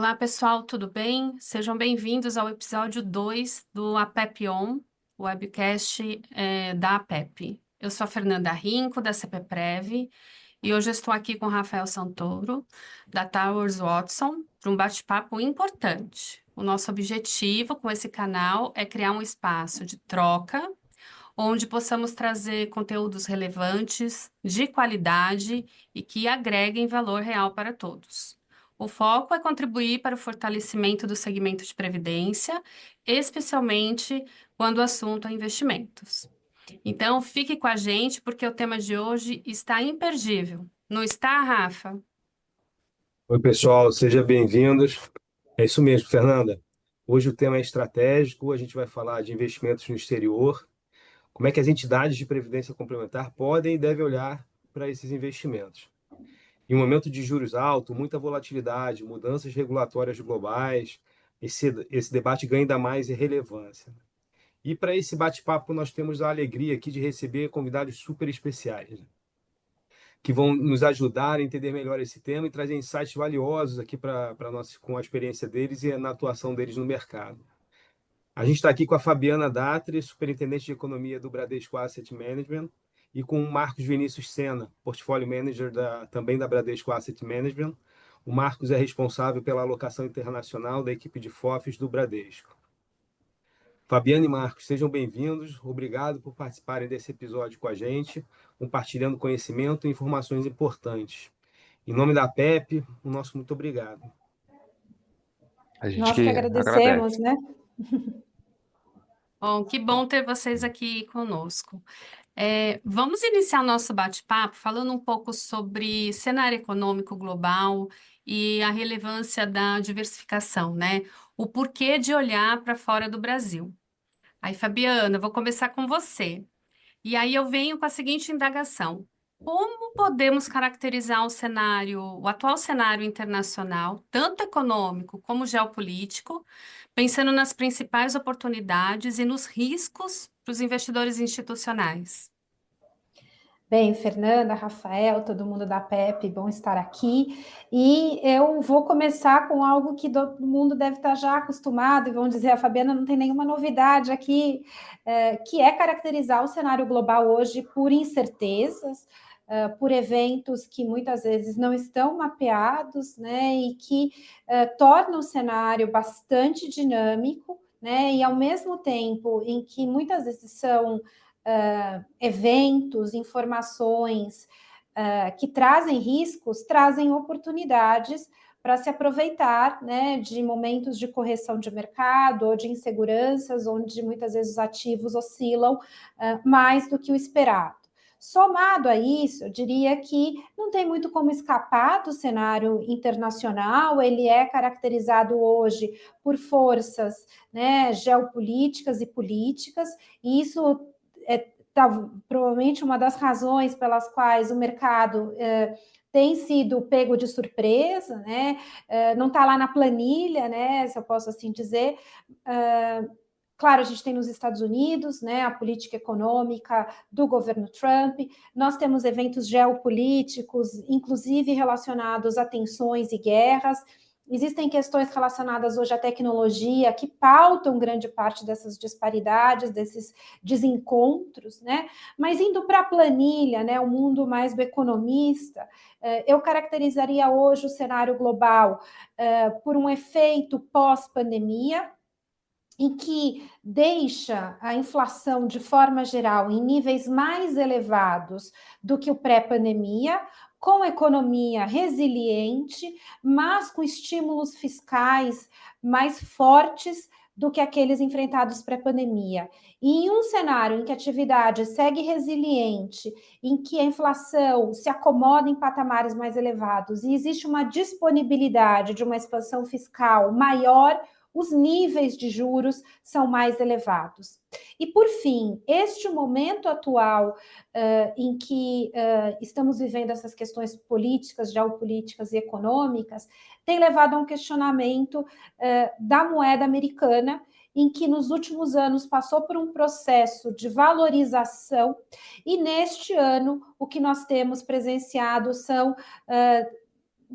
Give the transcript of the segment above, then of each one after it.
Olá, pessoal, tudo bem? Sejam bem-vindos ao episódio 2 do APEP On, o webcast da APEP. Eu sou a Fernanda Rinco, da CPPrev, e hoje eu estou aqui com o Rafael Santoro, da Towers Watson, para um bate-papo importante. O nosso objetivo com esse canal é criar um espaço de troca, onde possamos trazer conteúdos relevantes, de qualidade e que agreguem valor real para todos. O foco é contribuir para o fortalecimento do segmento de previdência, especialmente quando o assunto é investimentos. Então, fique com a gente, porque o tema de hoje está imperdível. Não está, Rafa? Oi, pessoal, sejam bem-vindos. É isso mesmo, Fernanda. Hoje o tema é estratégico, a gente vai falar de investimentos no exterior, como é que as entidades de previdência complementar podem e devem olhar para esses investimentos. Em um momento de juros altos, muita volatilidade, mudanças regulatórias globais, esse debate ganha ainda mais relevância. E para esse bate-papo, nós temos a alegria aqui de receber convidados super especiais, que vão nos ajudar a entender melhor esse tema e trazer insights valiosos aqui para nós, com a experiência deles e na atuação deles no mercado. A gente está aqui com a Fabiana Datri, superintendente de economia do Bradesco Asset Management, e com o Marcos Vinícius Sena, portfólio manager também da Bradesco Asset Management. O Marcos é responsável pela alocação internacional da equipe de FOFs do Bradesco. Fabiana e Marcos, sejam bem-vindos. Obrigado por participarem desse episódio com a gente, compartilhando conhecimento e informações importantes. Em nome da PEP, o nosso muito obrigado. A gente Nós que que agradecemos, agradece. né? Bom, que bom ter vocês aqui conosco. Vamos iniciar nosso bate-papo falando um pouco sobre cenário econômico global e a relevância da diversificação, né? O porquê de olhar para fora do Brasil. Aí, Fabiana, eu vou começar com você. E aí eu venho com a seguinte indagação: como podemos caracterizar o atual cenário internacional, tanto econômico como geopolítico, pensando nas principais oportunidades e nos riscos para os investidores institucionais? Bem, Fernanda, Rafael, todo mundo da PEP, bom estar aqui. E eu vou começar com algo que todo mundo deve estar já acostumado, e vão dizer, a Fabiana não tem nenhuma novidade aqui, que é caracterizar o cenário global hoje por incertezas, por eventos que muitas vezes não estão mapeados, né, e que tornam o cenário bastante dinâmico, né, e ao mesmo tempo em que muitas vezes são eventos, informações que trazem riscos, trazem oportunidades para se aproveitar, né, de momentos de correção de mercado ou de inseguranças, onde muitas vezes os ativos oscilam mais do que o esperado. Somado a isso, eu diria que não tem muito como escapar do cenário internacional, ele é caracterizado hoje por forças, né, geopolíticas e políticas, e isso provavelmente uma das razões pelas quais o mercado tem sido pego de surpresa, né? Não está lá na planilha, né? Se eu posso assim dizer. Claro, a gente tem nos Estados Unidos, né, a política econômica do governo Trump, nós temos eventos geopolíticos, inclusive relacionados a tensões e guerras. Existem questões relacionadas hoje à tecnologia que pautam grande parte dessas disparidades, desses desencontros, né? Mas indo para a planilha, né, o mundo mais do economista, eu caracterizaria hoje o cenário global por um efeito pós-pandemia, em que deixa a inflação, de forma geral, em níveis mais elevados do que o pré-pandemia, com economia resiliente, mas com estímulos fiscais mais fortes do que aqueles enfrentados pré-pandemia. E em um cenário em que a atividade segue resiliente, em que a inflação se acomoda em patamares mais elevados e existe uma disponibilidade de uma expansão fiscal maior, os níveis de juros são mais elevados. E, por fim, este momento atual em que estamos vivendo essas questões políticas, geopolíticas e econômicas, tem levado a um questionamento da moeda americana, em que nos últimos anos passou por um processo de valorização, e neste ano o que nós temos presenciado são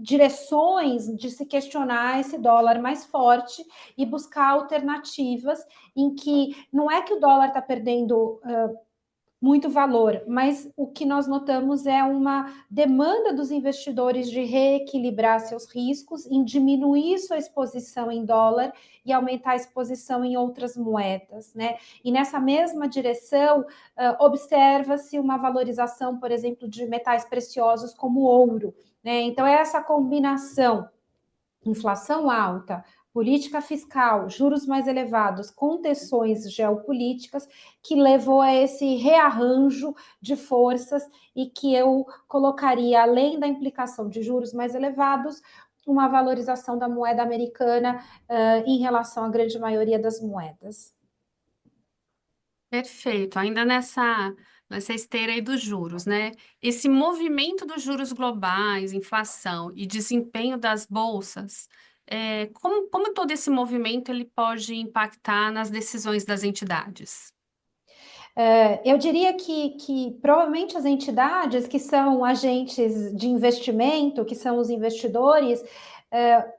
direções de se questionar esse dólar mais forte e buscar alternativas em que não é que o dólar está perdendo muito valor, mas o que nós notamos é uma demanda dos investidores de reequilibrar seus riscos, em diminuir sua exposição em dólar e aumentar a exposição em outras moedas, né? E nessa mesma direção, observa-se uma valorização, por exemplo, de metais preciosos como o ouro, né? Então, essa combinação, inflação alta, política fiscal, juros mais elevados, contenções geopolíticas, que levou a esse rearranjo de forças e que eu colocaria, além da implicação de juros mais elevados, uma valorização da moeda americana em relação à grande maioria das moedas. Perfeito. Ainda nessa esteira aí dos juros, né? Esse movimento dos juros globais, inflação e desempenho das bolsas, como todo esse movimento ele pode impactar nas decisões das entidades? Eu diria que provavelmente as entidades que são agentes de investimento, que são os investidores,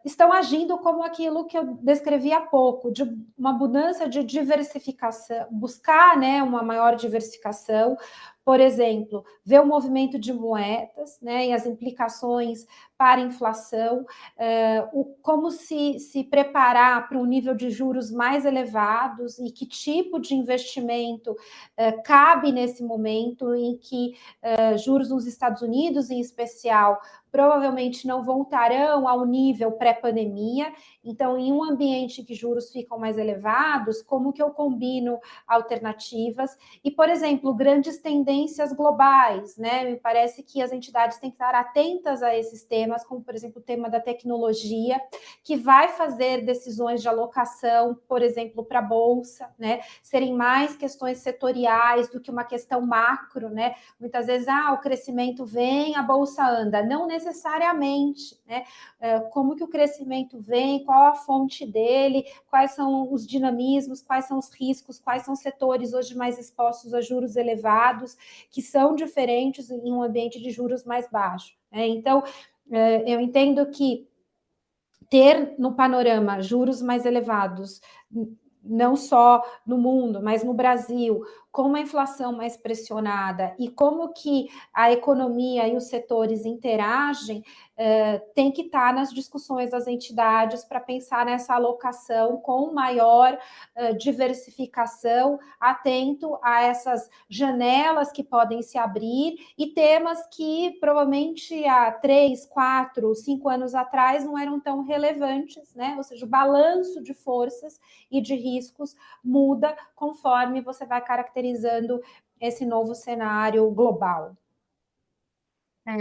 estão agindo como aquilo que eu descrevi há pouco, de uma mudança de diversificação, buscar, né, uma maior diversificação, por exemplo, ver o movimento de moedas, né, e as implicações para a inflação, como se preparar para um nível de juros mais elevados e que tipo de investimento cabe nesse momento em que juros nos Estados Unidos, em especial, provavelmente não voltarão ao nível pré-pandemia. Então, em um ambiente que juros ficam mais elevados, como que eu combino alternativas? E, por exemplo, grandes tendências globais, né? Me parece que as entidades têm que estar atentas a esses temas, como, por exemplo, o tema da tecnologia, que vai fazer decisões de alocação, por exemplo, para a Bolsa, né? Serem mais questões setoriais do que uma questão macro, né? Muitas vezes, o crescimento vem, a Bolsa anda. Não necessariamente, né? Como que o crescimento vem, qual a fonte dele, quais são os dinamismos, quais são os riscos, quais são os setores hoje mais expostos a juros elevados, que são diferentes em um ambiente de juros mais baixo, né? Então, eu entendo que ter no panorama juros mais elevados, não só no mundo, mas no Brasil, com uma inflação mais pressionada e como que a economia e os setores interagem, tem que estar nas discussões das entidades para pensar nessa alocação com maior diversificação, atento a essas janelas que podem se abrir e temas que provavelmente há 3, 4, 5 anos atrás não eram tão relevantes, né? Ou seja, o balanço de forças e de riscos muda conforme você vai caracterizando esse novo cenário global.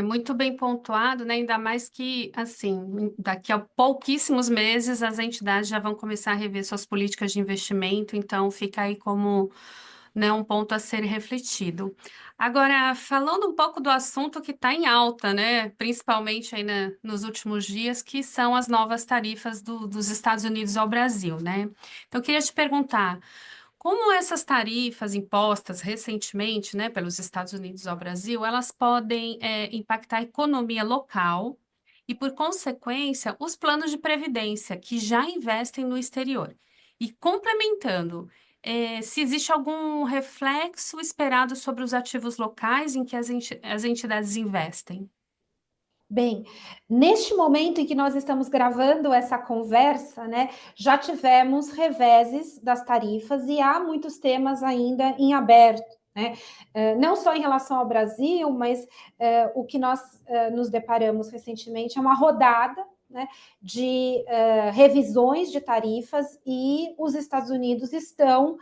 Muito bem pontuado, né? Ainda mais que, assim, daqui a pouquíssimos meses as entidades já vão começar a rever suas políticas de investimento, então fica aí como, né, um ponto a ser refletido. Agora, falando um pouco do assunto que está em alta, né? Principalmente aí nos últimos dias, que são as novas tarifas dos Estados Unidos ao Brasil, né? Então, eu queria te perguntar. Como essas tarifas impostas recentemente, né, pelos Estados Unidos ao Brasil, elas podem impactar a economia local e, por consequência, os planos de previdência que já investem no exterior? E complementando, se existe algum reflexo esperado sobre os ativos locais em que as entidades investem? Bem, neste momento em que nós estamos gravando essa conversa, né, já tivemos reveses das tarifas e há muitos temas ainda em aberto, né? Não só em relação ao Brasil, mas o que nós nos deparamos recentemente é uma rodada, né, de revisões de tarifas e os Estados Unidos estão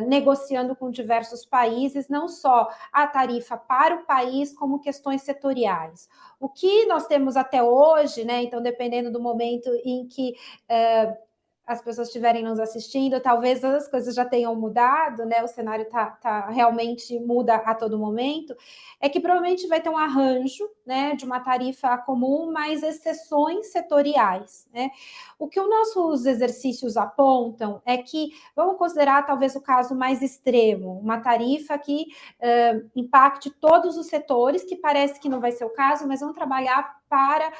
negociando com diversos países, não só a tarifa para o país, como questões setoriais. O que nós temos até hoje, né? Então, dependendo do momento em que as pessoas estiverem nos assistindo, talvez as coisas já tenham mudado, né? O cenário realmente muda a todo momento, é que provavelmente vai ter um arranjo, né, de uma tarifa comum, mais exceções setoriais, né? O que os nossos exercícios apontam é que, vamos considerar talvez o caso mais extremo, uma tarifa que impacte todos os setores, que parece que não vai ser o caso, mas vamos trabalhar para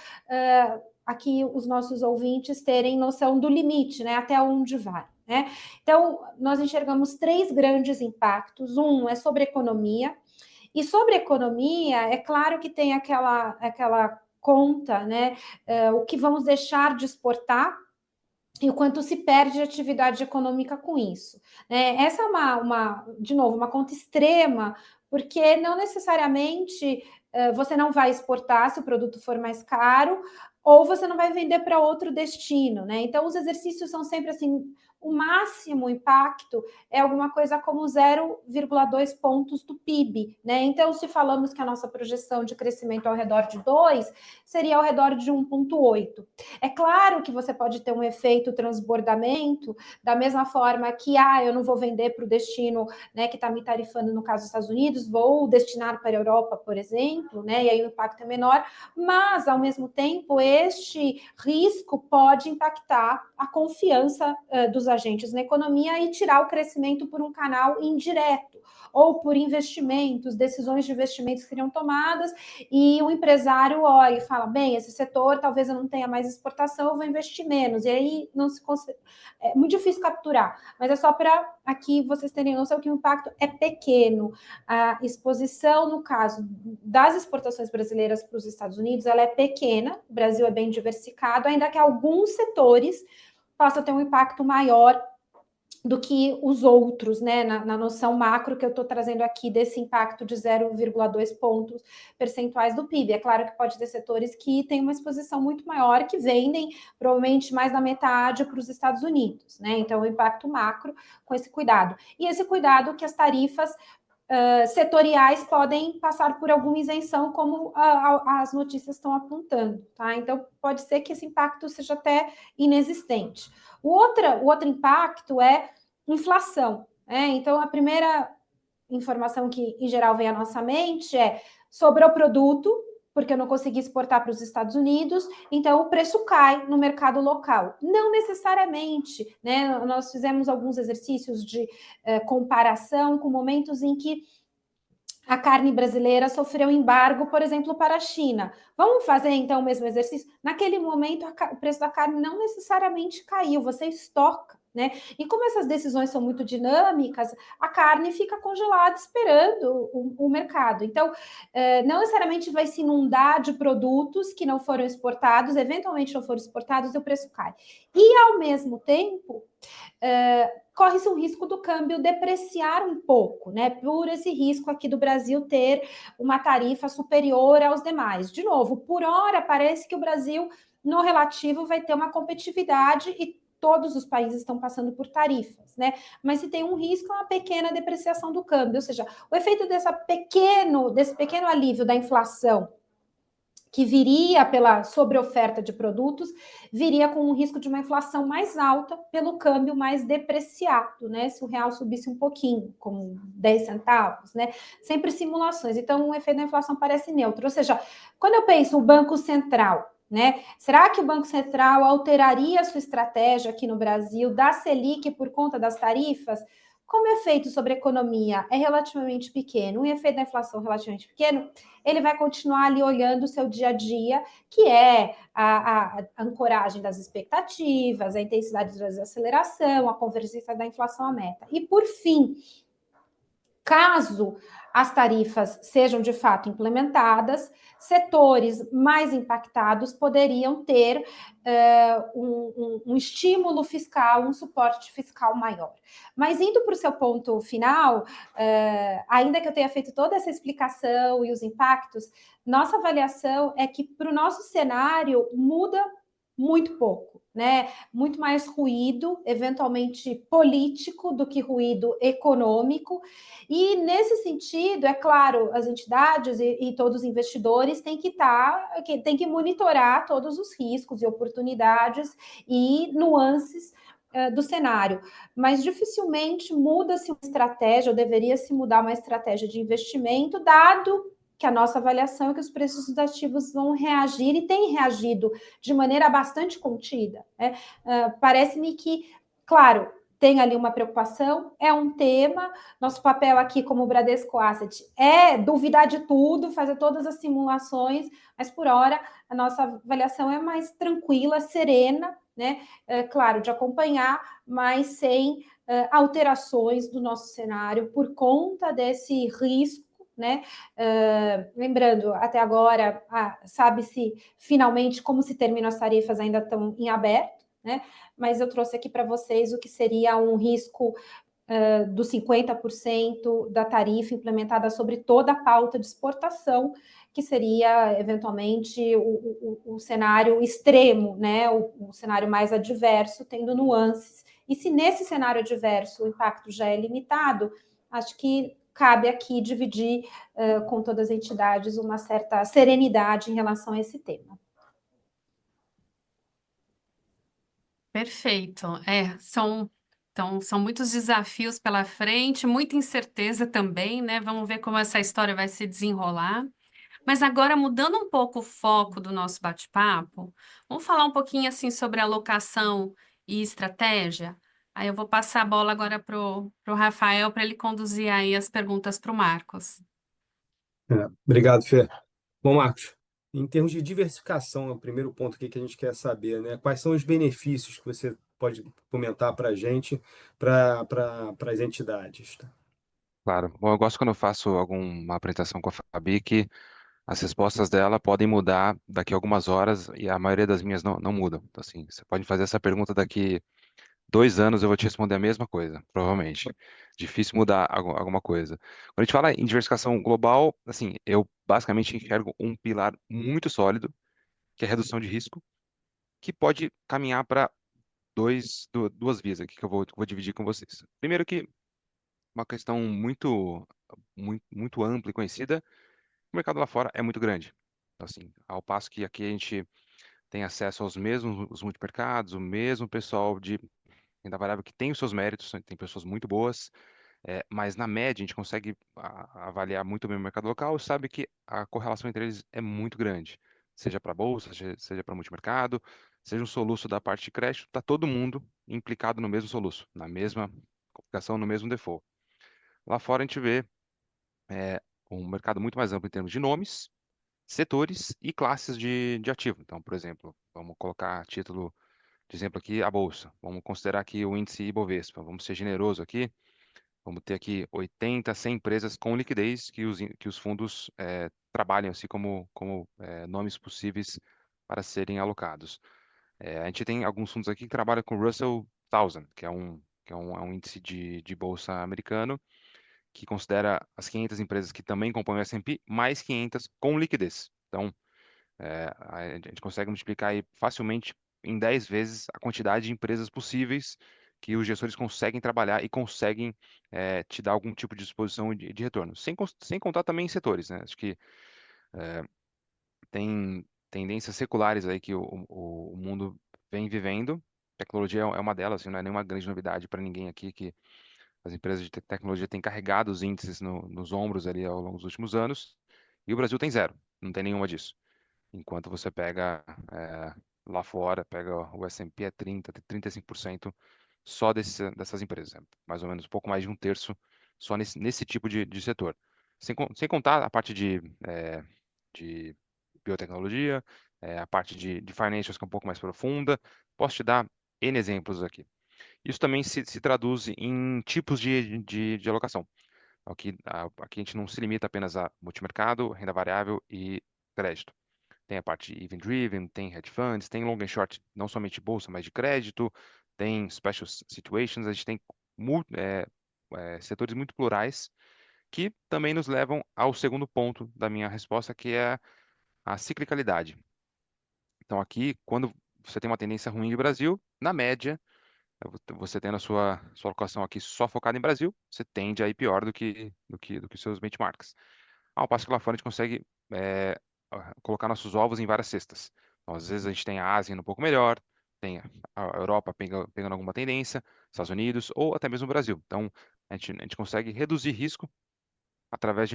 aqui os nossos ouvintes terem noção do limite, né? Até onde vai, né? Então, nós enxergamos 3 grandes impactos. Um é sobre economia, e sobre economia, é claro que tem aquela conta, né? O que vamos deixar de exportar e o quanto se perde de atividade econômica com isso. Essa é de novo, uma conta extrema, porque não necessariamente você não vai exportar se o produto for mais caro, ou você não vai vender para outro destino, né? Então, os exercícios são sempre assim, o máximo impacto é alguma coisa como 0,2 pontos do PIB, né? Então, se falamos que a nossa projeção de crescimento é ao redor de 2, seria ao redor de 1,8. É claro que você pode ter um efeito transbordamento, da mesma forma que, eu não vou vender para o destino, né, que está me tarifando, no caso dos Estados Unidos, vou destinar para a Europa, por exemplo, né, e aí o impacto é menor, mas, ao mesmo tempo, este risco pode impactar a confiança dos agentes na economia e tirar o crescimento por um canal indireto, ou por investimentos, decisões de investimentos que seriam tomadas, e o empresário olha e fala, bem, esse setor talvez eu não tenha mais exportação, eu vou investir menos, e aí não se consegue, é muito difícil capturar, mas é só para aqui vocês terem noção que o impacto é pequeno. A exposição, no caso das exportações brasileiras para os Estados Unidos, ela é pequena, o Brasil é bem diversificado, ainda que alguns setores possam ter um impacto maior do que os outros, né, na noção macro que eu estou trazendo aqui desse impacto de 0,2 pontos percentuais do PIB. É claro que pode ter setores que têm uma exposição muito maior, que vendem provavelmente mais da metade para os Estados Unidos, né? Então, o impacto macro com esse cuidado. E esse cuidado que as tarifas setoriais podem passar por alguma isenção, como as notícias estão apontando, tá? Então, pode ser que esse impacto seja até inexistente. O outro impacto é inflação, né? Então, a primeira informação que, em geral, vem à nossa mente é sobrou produto, porque eu não consegui exportar para os Estados Unidos, então o preço cai no mercado local. Não necessariamente, né? Nós fizemos alguns exercícios de comparação com momentos em que a carne brasileira sofreu embargo, por exemplo, para a China. Vamos fazer, então, o mesmo exercício? Naquele momento, o preço da carne não necessariamente caiu, você estoca, né? E como essas decisões são muito dinâmicas, a carne fica congelada esperando o mercado. Então, não necessariamente vai se inundar de produtos que não foram exportados, eventualmente não foram exportados, e o preço cai. E, ao mesmo tempo, corre-se um risco do câmbio depreciar um pouco, né? Por esse risco aqui do Brasil ter uma tarifa superior aos demais. De novo, por hora, parece que o Brasil, no relativo, vai ter uma competitividade e todos os países estão passando por tarifas, né? Mas se tem um risco, é uma pequena depreciação do câmbio, ou seja, o efeito desse pequeno alívio da inflação, que viria pela sobreoferta de produtos, viria com um risco de uma inflação mais alta pelo câmbio mais depreciado, né? Se o real subisse um pouquinho, como 10 centavos, né? Sempre simulações. Então, o efeito da inflação parece neutro. Ou seja, quando eu penso no Banco Central, né? Será que o Banco Central alteraria a sua estratégia aqui no Brasil da Selic por conta das tarifas? Como o efeito sobre a economia é relativamente pequeno, o efeito da inflação relativamente pequeno, ele vai continuar ali olhando o seu dia a dia, que é a ancoragem das expectativas, a intensidade da desaceleração, a convergência da inflação à meta. E, por fim, caso as tarifas sejam de fato implementadas, setores mais impactados poderiam ter um estímulo fiscal, um suporte fiscal maior. Mas indo para o seu ponto final, ainda que eu tenha feito toda essa explicação e os impactos, nossa avaliação é que para o nosso cenário muda muito pouco, né? Muito mais ruído, eventualmente político, do que ruído econômico. E nesse sentido, é claro, as entidades e todos os investidores têm que monitorar todos os riscos e oportunidades e nuances do cenário, mas dificilmente muda-se uma estratégia, ou deveria se mudar uma estratégia de investimento, dado que a nossa avaliação é que os preços dos ativos vão reagir e têm reagido de maneira bastante contida. Né? Parece-me que, claro, tem ali uma preocupação, é um tema. Nosso papel aqui, como Bradesco Asset, é duvidar de tudo, fazer todas as simulações, mas por hora a nossa avaliação é mais tranquila, serena, né? Claro, de acompanhar, mas sem alterações do nosso cenário por conta desse risco. Né? Lembrando, até agora, sabe-se finalmente como se terminam as tarifas, ainda estão em aberto, né? Mas eu trouxe aqui para vocês o que seria um risco dos 50% da tarifa implementada sobre toda a pauta de exportação, que seria, eventualmente, o cenário extremo, né? O cenário mais adverso, tendo nuances. E se nesse cenário adverso o impacto já é limitado, acho que cabe aqui dividir com todas as entidades uma certa serenidade em relação a esse tema. Perfeito. São muitos desafios pela frente, muita incerteza também, né? Vamos ver como essa história vai se desenrolar. Mas agora, mudando um pouco o foco do nosso bate-papo, vamos falar um pouquinho assim sobre alocação e estratégia. Aí eu vou passar a bola agora pro Rafael para ele conduzir aí as perguntas para o Marcos. Obrigado, Fê. Bom, Marcos, em termos de diversificação, é o primeiro ponto aqui que a gente quer saber, né? Quais são os benefícios que você pode comentar para a gente, para as entidades? Tá? Claro. Bom, eu gosto quando eu faço alguma apresentação com a Fabi que as respostas dela podem mudar daqui a algumas horas e a maioria das minhas não mudam. Então, assim, você pode fazer essa pergunta daqui 2 anos, eu vou te responder a mesma coisa, provavelmente. Difícil mudar alguma coisa. Quando a gente fala em diversificação global, assim, eu basicamente enxergo um pilar muito sólido, que é a redução de risco, que pode caminhar para duas vias aqui que eu vou dividir com vocês. Primeiro que uma questão muito ampla e conhecida, o mercado lá fora é muito grande. Então, assim, ao passo que aqui a gente tem acesso aos mesmos os multimercados, o mesmo pessoal de renda variável que tem os seus méritos, tem pessoas muito boas, mas na média a gente consegue avaliar muito bem o mercado local e sabe que a correlação entre eles é muito grande. Seja para a bolsa, seja para multimercado, seja um soluço da parte de crédito, está todo mundo implicado no mesmo soluço, na mesma complicação, no mesmo default. Lá fora a gente vê um mercado muito mais amplo em termos de nomes, setores e classes de ativo. Então, por exemplo, vamos colocar título de exemplo aqui, a bolsa. Vamos considerar aqui o índice Ibovespa. Vamos ser generoso aqui. Vamos ter aqui 80, 100 empresas com liquidez que os fundos trabalham assim como nomes possíveis para serem alocados. A gente tem alguns fundos aqui que trabalham com Russell 1000, que é um índice de bolsa americano, que considera as 500 empresas que também compõem o S&P, mais 500 com liquidez. Então, a gente consegue multiplicar aí facilmente em 10 vezes a quantidade de empresas possíveis que os gestores conseguem trabalhar e conseguem te dar algum tipo de exposição de retorno. Sem contar também em setores, né? Acho que tem tendências seculares aí que o mundo vem vivendo. Tecnologia é uma delas, assim, não é nenhuma grande novidade para ninguém aqui que as empresas de tecnologia têm carregado os índices nos ombros ali ao longo dos últimos anos, e o Brasil tem zero, não tem nenhuma disso. Enquanto você pega lá fora, pega o S&P é 35% só dessas empresas, mais ou menos um pouco mais de um terço só nesse tipo de setor. Sem contar a parte de biotecnologia, a parte de financials que é um pouco mais profunda. Posso te dar N exemplos aqui. Isso também se traduz em tipos de alocação. Aqui a gente não se limita apenas a multimercado, renda variável e crédito. Tem a parte event driven, tem hedge funds, tem long and short, não somente bolsa, mas de crédito, tem special situations, a gente tem setores muito plurais que também nos levam ao segundo ponto da minha resposta, que é a ciclicalidade. Então aqui, quando você tem uma tendência ruim de Brasil, na média, você tendo a sua alocação aqui só focada em Brasil, você tende a ir pior do que os seus benchmarks. Ao passo que lá fora a gente consegue colocar nossos ovos em várias cestas. Então, às vezes a gente tem a Ásia indo um pouco melhor, tem a Europa pegando alguma tendência, Estados Unidos ou até mesmo o Brasil. Então, a gente consegue reduzir risco através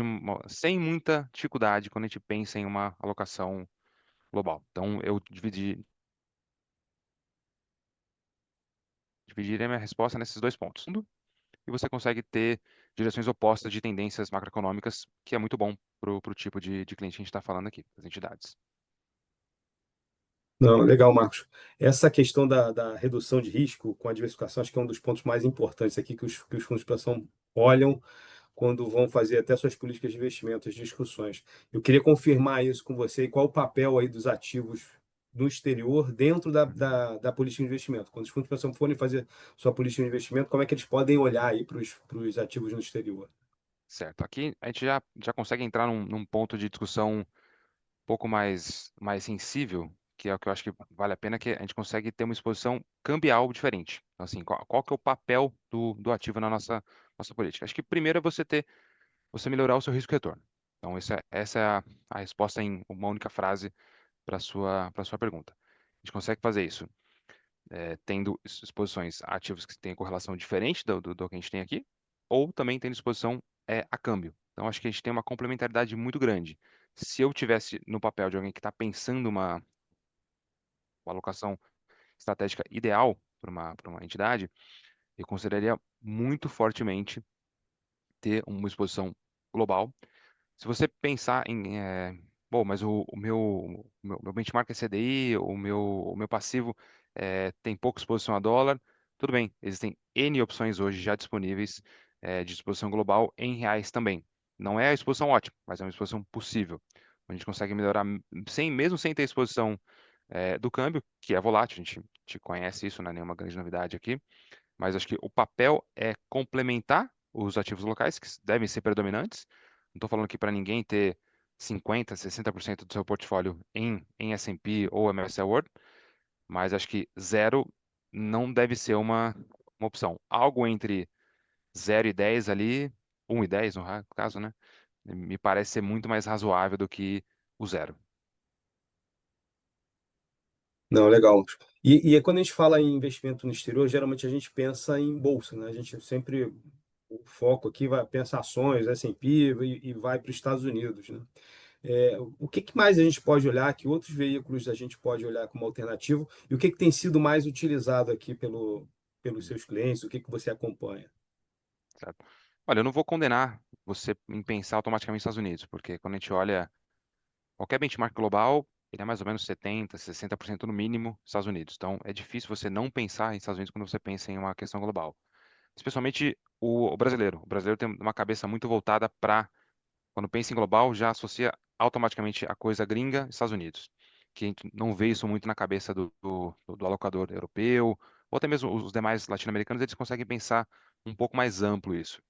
sem muita dificuldade quando a gente pensa em uma alocação global. Então, eu dividiria minha resposta nesses dois pontos. E você consegue ter direções opostas de tendências macroeconômicas, que é muito bom para o tipo de cliente que a gente está falando aqui, das entidades. Não, legal, Marcos. Essa questão da redução de risco com a diversificação, acho que é um dos pontos mais importantes aqui que os fundos de pensão olham quando vão fazer até suas políticas de investimento, as discussões. Eu queria confirmar isso com você, e qual o papel aí dos ativos no exterior dentro da política de investimento. Quando os fundos de pensão forem fazer sua política de investimento, como é que eles podem olhar aí para os ativos no exterior? Certo. Aqui a gente já consegue entrar num ponto de discussão um pouco mais sensível, que é o que eu acho que vale a pena, que a gente consegue ter uma exposição cambial diferente. Então, assim, qual que é o papel do ativo na nossa política? Acho que primeiro é você melhorar o seu risco-retorno. Então, essa é a resposta em uma única frase para sua pergunta. A gente consegue fazer isso tendo exposições a ativos que têm correlação diferente do que a gente tem aqui, ou também tendo exposição a câmbio. Então, acho que a gente tem uma complementaridade muito grande. Se eu tivesse no papel de alguém que está pensando uma alocação estratégica ideal para uma entidade, eu consideraria muito fortemente ter uma exposição global. Se você pensar bom, mas o meu benchmark é CDI, o meu passivo tem pouca exposição a dólar, tudo bem, existem N opções hoje já disponíveis de exposição global em reais também. Não é a exposição ótima, mas é uma exposição possível. A gente consegue melhorar, mesmo sem ter exposição do câmbio, que é volátil, a gente conhece isso, não é nenhuma grande novidade aqui, mas acho que o papel é complementar os ativos locais, que devem ser predominantes. Não estou falando aqui para ninguém ter 50%, 60% do seu portfólio em S&P ou MSCI World, mas acho que zero não deve ser uma opção. Algo entre 0 e 10 ali, 1 e 10 no caso, né? Me parece ser muito mais razoável do que o zero. Não, legal. E quando a gente fala em investimento no exterior, geralmente a gente pensa em bolsa, né? A gente sempre, o foco aqui vai pensar ações, S&P e vai para os Estados Unidos, né? O que que mais a gente pode olhar, que outros veículos a gente pode olhar como alternativo, e o que que tem sido mais utilizado aqui pelos seus clientes, o que que você acompanha? Certo? Olha, eu não vou condenar você em pensar automaticamente nos Estados Unidos, porque quando a gente olha qualquer benchmark global, ele é mais ou menos 70, 60% no mínimo Estados Unidos. Então, é difícil você não pensar em Estados Unidos quando você pensa em uma questão global. Especialmente o brasileiro. O brasileiro tem uma cabeça muito voltada para, quando pensa em global, já associa automaticamente a coisa gringa, Estados Unidos. Que a gente não vê isso muito na cabeça do alocador europeu, ou até mesmo os demais latino-americanos, eles conseguem pensar um pouco mais amplo isso.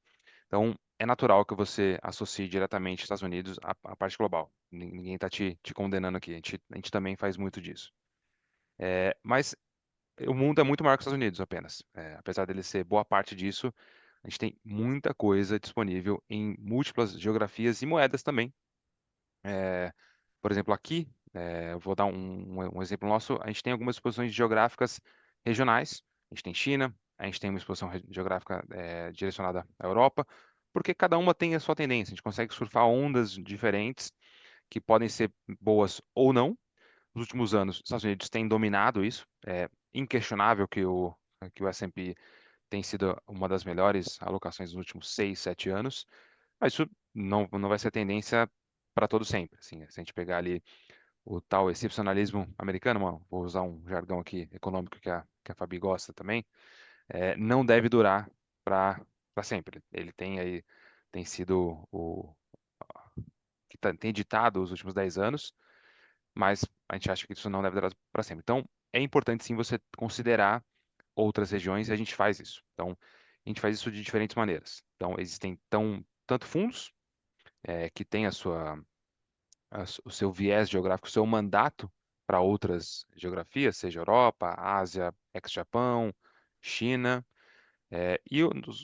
Então, é natural que você associe diretamente Estados Unidos à parte global. Ninguém está te condenando aqui. A gente também faz muito disso. Mas o mundo é muito maior que os Estados Unidos apenas. Apesar dele ser boa parte disso, a gente tem muita coisa disponível em múltiplas geografias e moedas também. É, por exemplo, aqui, eu vou dar um exemplo nosso, a gente tem algumas exposições geográficas regionais. A gente tem China, a gente tem uma exposição geográfica direcionada à Europa, porque cada uma tem a sua tendência. A gente consegue surfar ondas diferentes que podem ser boas ou não. Nos últimos anos, os Estados Unidos têm dominado isso. É inquestionável que o S&P tem sido uma das melhores alocações nos últimos 6, 7 anos, mas isso não vai ser tendência para todo sempre. Assim, se a gente pegar ali o tal excepcionalismo americano, vou usar um jargão aqui econômico que a Fabi gosta também, não deve durar para sempre. Ele tem sido o que tem ditado os últimos 10 anos, mas a gente acha que isso não deve durar para sempre. Então, é importante sim você considerar outras regiões e a gente faz isso. Então, a gente faz isso de diferentes maneiras. Então, existem tanto fundos que têm o seu viés geográfico, o seu mandato para outras geografias, seja Europa, Ásia, ex-Japão, China.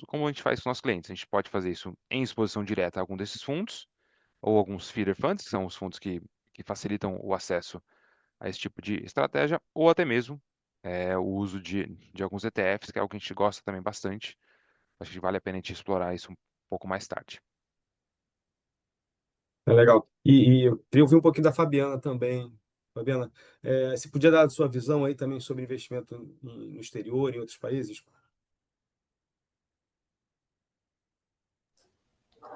Como a gente faz com os nossos clientes? A gente pode fazer isso em exposição direta a algum desses fundos, ou alguns feeder funds, que são os fundos que facilitam o acesso a esse tipo de estratégia, ou até mesmo é o uso de alguns ETFs, que é algo que a gente gosta também bastante. Acho que vale a pena a gente explorar isso um pouco mais tarde. É legal. E eu queria ouvir um pouquinho da Fabiana também. Fabiana, você podia dar a sua visão aí também sobre investimento no exterior, em outros países?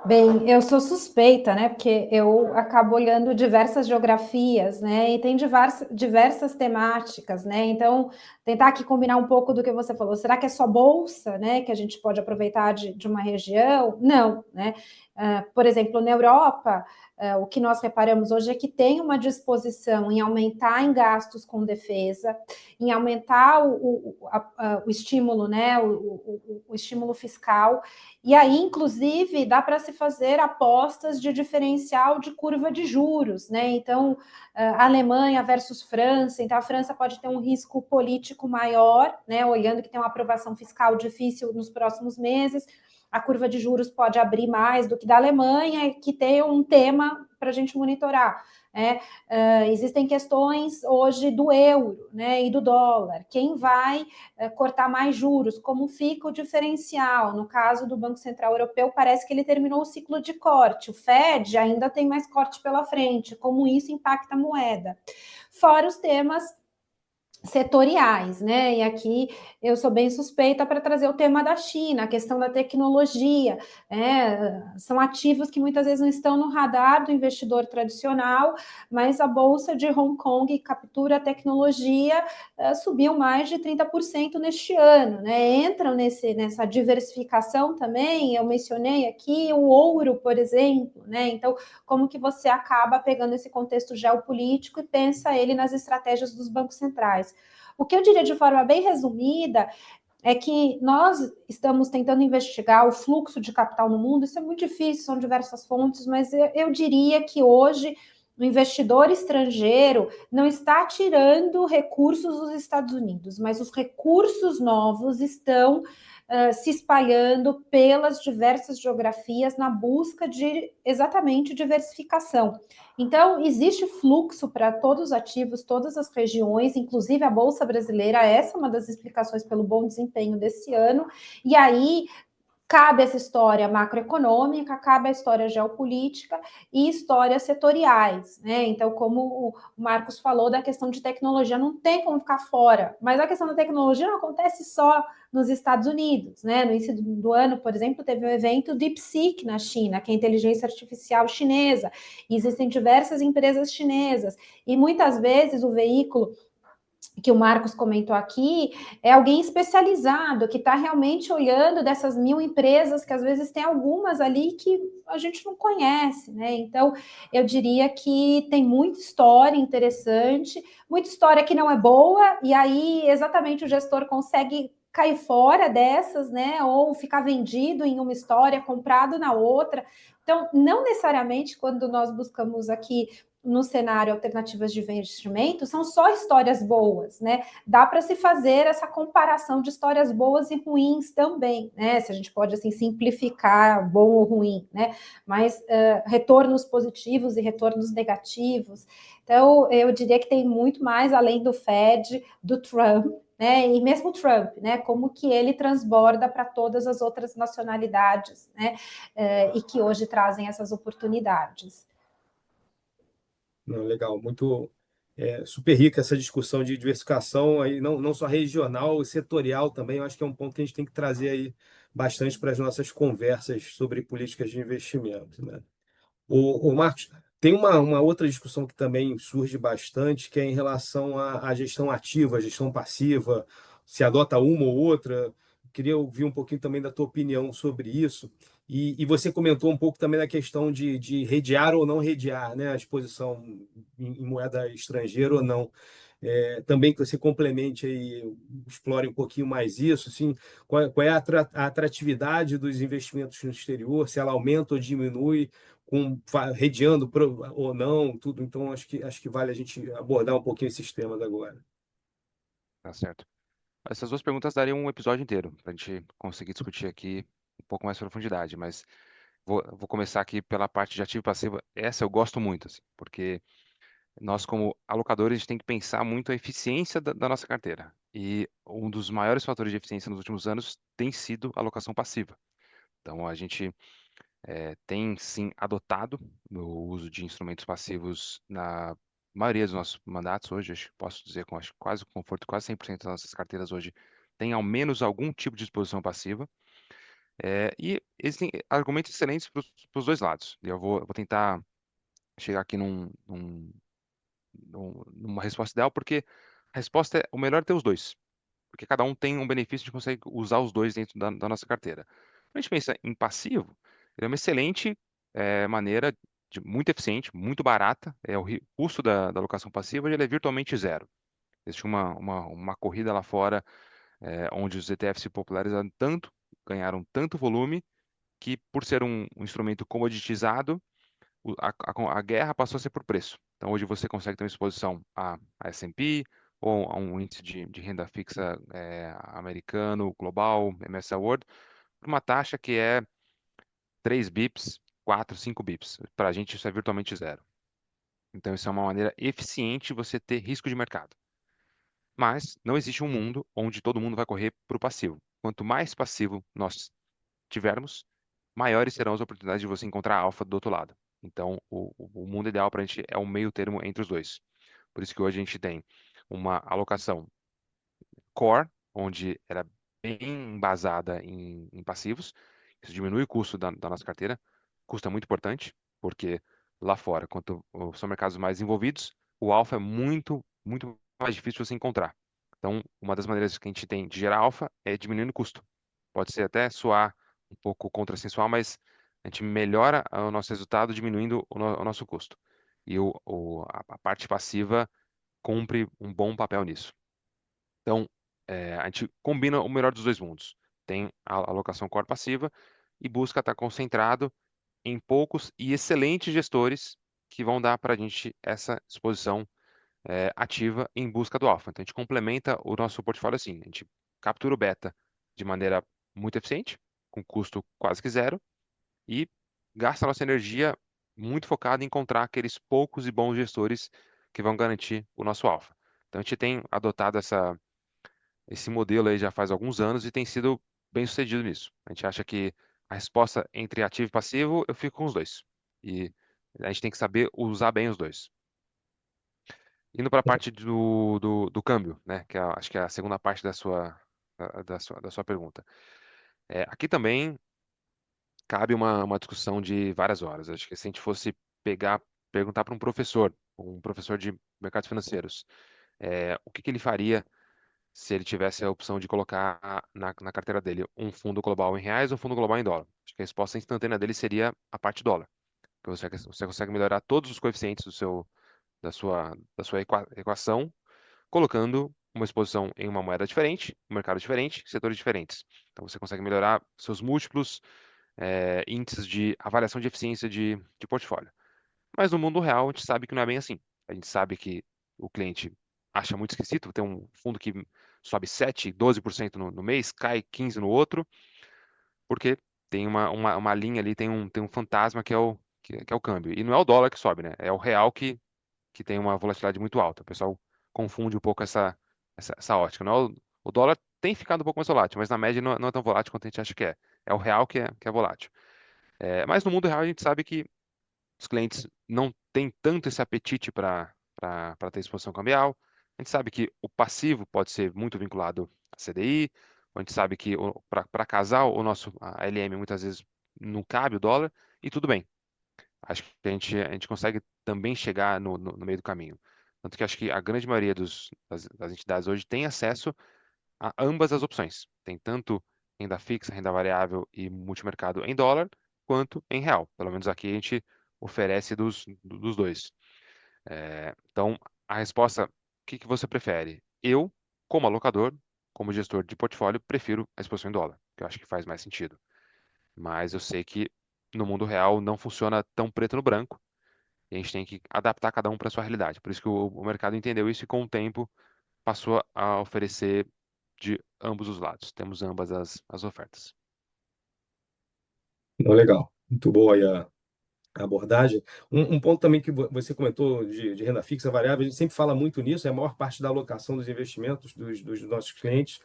Bem, eu sou suspeita, né? Porque eu acabo olhando diversas geografias, né? E tem diversas temáticas, né? Então, tentar aqui combinar um pouco do que você falou. Será que é só bolsa, né? Que a gente pode aproveitar de uma região? Não, né? Por exemplo, na Europa, o que nós reparamos hoje é que tem uma disposição em aumentar em gastos com defesa, em aumentar o estímulo, né? O estímulo fiscal. E aí, inclusive, dá para se fazer apostas de diferencial de curva de juros, né? Então, Alemanha versus França, então a França pode ter um risco político maior, né? Olhando que tem uma aprovação fiscal difícil nos próximos meses, a curva de juros pode abrir mais do que da Alemanha, que tem um tema para a gente monitorar. Né? Existem questões hoje do euro, né, e do dólar. Quem vai cortar mais juros? Como fica o diferencial? No caso do Banco Central Europeu, parece que ele terminou o ciclo de corte. O Fed ainda tem mais corte pela frente. Como isso impacta a moeda? Fora os temas setoriais, né? E aqui eu sou bem suspeita para trazer o tema da China, a questão da tecnologia, né? São ativos que muitas vezes não estão no radar do investidor tradicional, mas a bolsa de Hong Kong captura a tecnologia, subiu mais de 30% neste ano, né? Entram nessa diversificação também. Eu mencionei aqui o ouro, por exemplo, né? Então, como que você acaba pegando esse contexto geopolítico e pensa ele nas estratégias dos bancos centrais? O que eu diria de forma bem resumida é que nós estamos tentando investigar o fluxo de capital no mundo. Isso é muito difícil, são diversas fontes, mas eu diria que hoje o investidor estrangeiro não está tirando recursos dos Estados Unidos, mas os recursos novos estão se espalhando pelas diversas geografias na busca de exatamente diversificação. Então, existe fluxo para todos os ativos, todas as regiões, inclusive a Bolsa Brasileira. Essa é uma das explicações pelo bom desempenho desse ano. E aí, cabe essa história macroeconômica, cabe a história geopolítica e histórias setoriais, né? Então, como o Marcos falou da questão de tecnologia, não tem como ficar fora, mas a questão da tecnologia não acontece só nos Estados Unidos, né? No início do ano, por exemplo, teve um evento DeepSeek na China, que é a inteligência artificial chinesa, e existem diversas empresas chinesas, e muitas vezes o veículo que o Marcos comentou aqui, é alguém especializado, que está realmente olhando dessas 1.000 empresas, que às vezes tem algumas ali que a gente não conhece, né? Então, eu diria que tem muita história interessante, muita história que não é boa, e aí exatamente o gestor consegue cair fora dessas, né? Ou ficar vendido em uma história, comprado na outra. Então, não necessariamente quando nós buscamos aqui no cenário alternativas de investimento, são só histórias boas, né? Dá para se fazer essa comparação de histórias boas e ruins também, né? Se a gente pode assim simplificar bom ou ruim, né? Mas retornos positivos e retornos negativos. Então, eu diria que tem muito mais além do Fed, do Trump, né? E mesmo o Trump, né? Como que ele transborda para todas as outras nacionalidades, né? E que hoje trazem essas oportunidades. Não, legal, muito super rica essa discussão de diversificação aí, não só regional, e setorial também. Eu acho que é um ponto que a gente tem que trazer aí bastante para as nossas conversas sobre políticas de investimento, né? O Marcos, tem uma outra discussão que também surge bastante, que é em relação à gestão ativa, à gestão passiva, se adota uma ou outra. Queria ouvir um pouquinho também da tua opinião sobre isso. E você comentou um pouco também da questão de redear ou não redear, né? A exposição em moeda estrangeira ou não. Também que você complemente aí, explore um pouquinho mais isso, assim, qual é a atratividade dos investimentos no exterior, se ela aumenta ou diminui, redeando ou não, tudo. Então, acho que vale a gente abordar um pouquinho esses temas agora. Tá certo. Essas duas perguntas dariam um episódio inteiro para a gente conseguir discutir aqui um pouco mais profundidade, mas vou começar aqui pela parte de ativo e passivo. Essa eu gosto muito, assim, porque nós, como alocadores, a gente tem que pensar muito a eficiência da nossa carteira. e um dos maiores fatores de eficiência nos últimos anos tem sido a alocação passiva. Então, a gente tem sim adotado o uso de instrumentos passivos na maioria dos nossos mandatos hoje. Acho que posso dizer com acho, quase conforto, quase 100% das nossas carteiras hoje tem ao menos algum tipo de exposição passiva. E existem argumentos excelentes para os dois lados. Eu vou tentar chegar aqui numa resposta ideal, porque a resposta é o melhor é ter os dois, porque cada um tem um benefício, a gente consegue usar os dois dentro da nossa carteira. Quando a gente pensa em passivo, ele é uma excelente maneira, muito eficiente, muito barata, o custo da alocação passiva ele é virtualmente zero. Existe uma corrida lá fora, onde os ETFs se popularizaram tanto, ganharam tanto volume, que por ser um instrumento comoditizado, a guerra passou a ser por preço. Então, hoje você consegue ter uma exposição a S&P ou a um índice de renda fixa americano, global, MSCI World, por uma taxa que é 3 bips, 4, 5 bips. Para a gente, isso é virtualmente zero. Então, isso é uma maneira eficiente de você ter risco de mercado. Mas não existe um mundo onde todo mundo vai correr para o passivo. Quanto mais passivo nós tivermos, maiores serão as oportunidades de você encontrar alfa do outro lado. Então, o mundo ideal para a gente é o meio termo entre os dois. Por isso que hoje a gente tem uma alocação core, onde ela é bem embasada em passivos. Isso diminui o custo da nossa carteira. Custo é muito importante, porque lá fora, quanto são mercados mais envolvidos, o alfa é muito, muito mais difícil de você encontrar. Então, uma das maneiras que a gente tem de gerar alfa é diminuindo o custo. Pode ser até soar um pouco contrassensual, mas a gente melhora o nosso resultado diminuindo o nosso custo. E a parte passiva cumpre um bom papel nisso. Então, a gente combina o melhor dos dois mundos. Tem a alocação core passiva e busca estar concentrado em poucos e excelentes gestores que vão dar para a gente essa exposição ativa em busca do alfa. Então, a gente complementa o nosso portfólio assim. A gente captura o beta de maneira muito eficiente, com custo quase que zero, e gasta nossa energia muito focada em encontrar aqueles poucos e bons gestores que vão garantir o nosso alfa. Então, a gente tem adotado esse modelo aí já faz alguns anos e tem sido bem sucedido nisso. A gente acha que a resposta entre ativo e passivo, eu fico com os dois. E a gente tem que saber usar bem os dois. Indo para a parte do câmbio, né, que acho que é a segunda parte da sua pergunta. Aqui também cabe uma discussão de várias horas. Acho que se a gente fosse perguntar para um professor de mercados financeiros, o que ele faria se ele tivesse a opção de colocar na carteira dele um fundo global em reais ou um fundo global em dólar. Acho que a resposta instantânea dele seria a parte dólar. Porque você consegue melhorar todos os coeficientes da sua equação, colocando uma exposição em uma moeda diferente, um mercado diferente, setores diferentes. Então você consegue melhorar seus múltiplos índices de avaliação de eficiência de portfólio. Mas no mundo real, a gente sabe que não é bem assim. A gente sabe que o cliente acha muito esquisito ter um fundo que sobe 7, 12% no mês, cai 15% no outro, porque tem uma linha ali, tem um fantasma que é o câmbio. E não é o dólar que sobe, né? É o real que tem uma volatilidade muito alta. O pessoal confunde um pouco essa ótica. Não é o dólar tem ficado um pouco mais volátil, mas na média não é tão volátil quanto a gente acha que é. É o real que é volátil. Mas no mundo real a gente sabe que os clientes não têm tanto esse apetite para ter exposição cambial. A gente sabe que o passivo pode ser muito vinculado a CDI. A gente sabe que para casar a LM muitas vezes não cabe o dólar e tudo bem. Acho que a gente consegue também chegar no meio do caminho. Tanto que acho que a grande maioria das entidades hoje tem acesso a ambas as opções. Tem tanto renda fixa, renda variável e multimercado em dólar, quanto em real. Pelo menos aqui a gente oferece dos dois. Então, a resposta, o que você prefere? Eu, como alocador, como gestor de portfólio, prefiro a exposição em dólar, que eu acho que faz mais sentido. Mas eu sei que no mundo real não funciona tão preto no branco, e a gente tem que adaptar cada um para a sua realidade. Por isso que o mercado entendeu isso e, com o tempo, passou a oferecer de ambos os lados. Temos ambas as ofertas. Não, legal. Muito boa aí a abordagem. Um ponto também que você comentou de renda fixa variável, a gente sempre fala muito nisso, é a maior parte da alocação dos investimentos dos nossos clientes,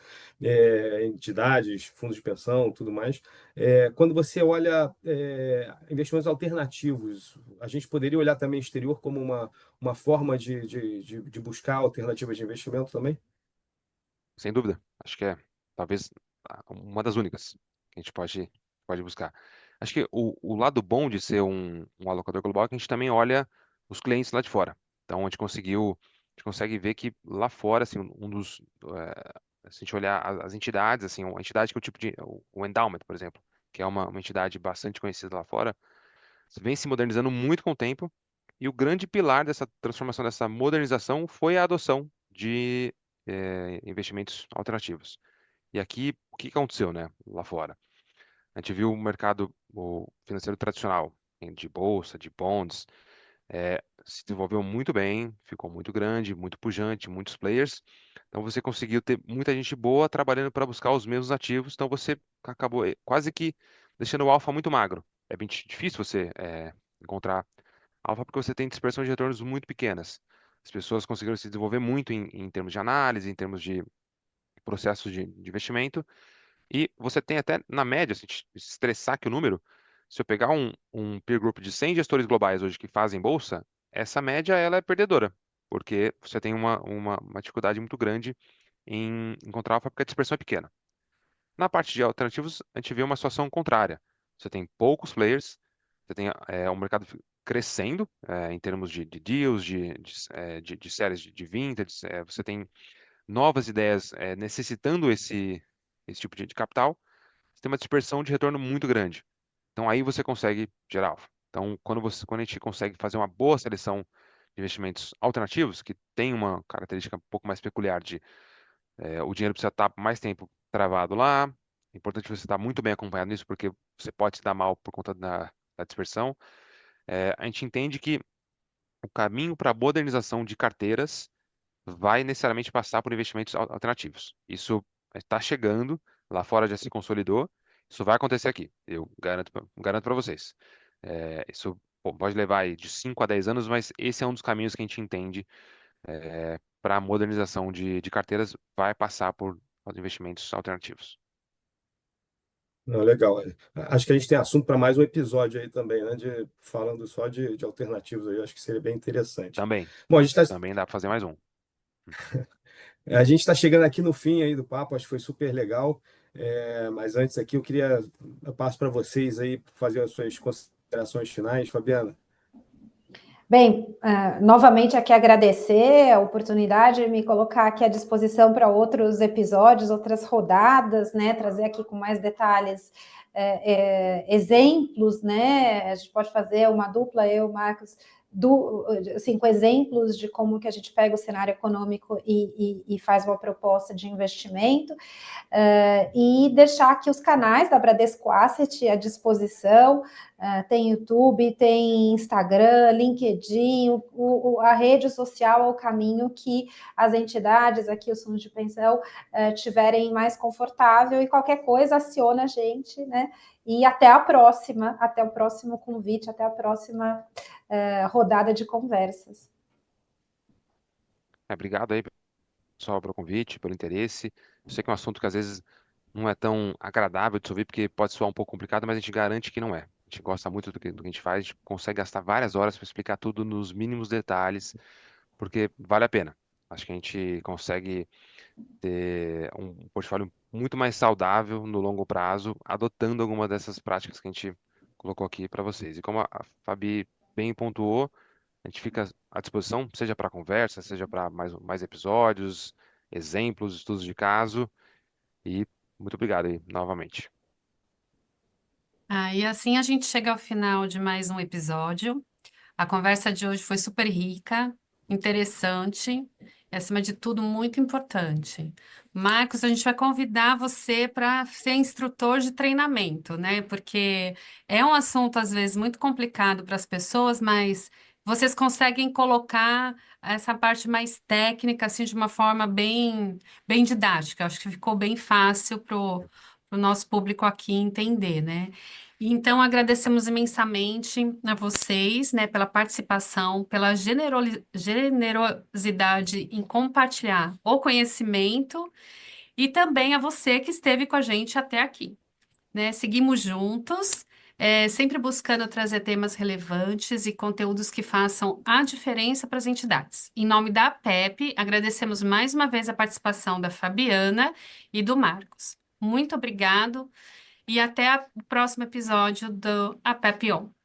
entidades, fundos de pensão, tudo mais. Quando você olha investimentos alternativos, a gente poderia olhar também o exterior como uma forma de buscar alternativas de investimento também? Sem dúvida. Acho que é talvez uma das únicas que a gente pode buscar. Acho que o lado bom de ser um alocador global é que a gente também olha os clientes lá de fora. Então a gente consegue ver que lá fora, assim, se a gente olhar as entidades, assim, uma entidade que é o tipo de, o Endowment, por exemplo, que é uma entidade bastante conhecida lá fora, vem se modernizando muito com o tempo, e o grande pilar dessa transformação, dessa modernização, foi a adoção de investimentos alternativos. E aqui, o que que aconteceu, né, lá fora? A gente viu o financeiro tradicional, de bolsa, de bonds, se desenvolveu muito bem, ficou muito grande, muito pujante, muitos players. Então você conseguiu ter muita gente boa trabalhando para buscar os mesmos ativos. Então você acabou quase que deixando o alfa muito magro. É bem difícil você encontrar alfa porque você tem dispersão de retornos muito pequenas. As pessoas conseguiram se desenvolver muito em termos de análise, em termos de processos de investimento. E você tem até, na média, se te estressar aqui o número, se eu pegar um peer group de 100 gestores globais hoje que fazem bolsa, essa média ela é perdedora, porque você tem uma dificuldade muito grande em encontrar alfa porque a dispersão é pequena. Na parte de alternativos, a gente vê uma situação contrária. Você tem poucos players, você tem um mercado crescendo em termos de deals, de séries de vintage, você tem novas ideias necessitando esse tipo de capital, você tem uma dispersão de retorno muito grande. Então aí você consegue gerar alfa. Então, quando a gente consegue fazer uma boa seleção de investimentos alternativos, que tem uma característica um pouco mais peculiar de o dinheiro precisa estar mais tempo travado lá, é importante você estar muito bem acompanhado nisso, porque você pode se dar mal por conta da dispersão. A gente entende que o caminho para a modernização de carteiras vai necessariamente passar por investimentos alternativos. Isso está chegando, lá fora já se consolidou, isso vai acontecer aqui, eu garanto para vocês. Isso pode levar aí de 5 a 10 anos, mas esse é um dos caminhos que a gente entende para a modernização de carteiras, vai passar por investimentos alternativos. Não, legal. Acho que a gente tem assunto para mais um episódio aí também, né? Falando só de alternativos aí, acho que seria bem interessante. Também, Bom, também dá para fazer mais um. a gente está chegando aqui no fim aí do papo, acho que foi super legal. Mas antes aqui eu passo para vocês aí fazer as suas considerações finais, Fabiana. Bem, novamente aqui agradecer a oportunidade de me colocar aqui à disposição para outros episódios, outras rodadas, né? Trazer aqui com mais detalhes, exemplos, né? A gente pode fazer uma dupla, eu, Marcos, assim, com exemplos de como que a gente pega o cenário econômico e faz uma proposta de investimento. E deixar aqui os canais da Bradesco Asset à disposição. Tem YouTube, tem Instagram, LinkedIn, a rede social é o caminho que as entidades aqui, os fundos de pensão, tiverem mais confortável, e qualquer coisa aciona a gente, né? E até o próximo convite, até a próxima rodada de conversas. Obrigado aí, pessoal, pelo convite, pelo interesse. Eu sei que é um assunto que às vezes não é tão agradável de se ouvir, porque pode soar um pouco complicado, mas a gente garante que não é. A gente gosta muito do que a gente faz, a gente consegue gastar várias horas para explicar tudo nos mínimos detalhes, porque vale a pena. Acho que a gente consegue ter um portfólio muito mais saudável no longo prazo, adotando alguma dessas práticas que a gente colocou aqui para vocês. E como a Fabi bem pontuou, a gente fica à disposição, seja para conversa, seja para mais episódios, exemplos, estudos de caso. E muito obrigado aí novamente. E assim a gente chega ao final de mais um episódio. A conversa de hoje foi super rica, interessante e, acima de tudo, muito importante. Marcos, a gente vai convidar você para ser instrutor de treinamento, né? Porque é um assunto, às vezes, muito complicado para as pessoas, mas vocês conseguem colocar essa parte mais técnica, assim, de uma forma bem didática. Acho que ficou bem fácil o nosso público aqui entender, né? Então, agradecemos imensamente a vocês, né, pela participação, pela generosidade em compartilhar o conhecimento e também a você que esteve com a gente até aqui, né? Seguimos juntos, sempre buscando trazer temas relevantes e conteúdos que façam a diferença para as entidades. Em nome da APEP, agradecemos mais uma vez a participação da Fabiana e do Marcos. Muito obrigado e até o próximo episódio do APEP On.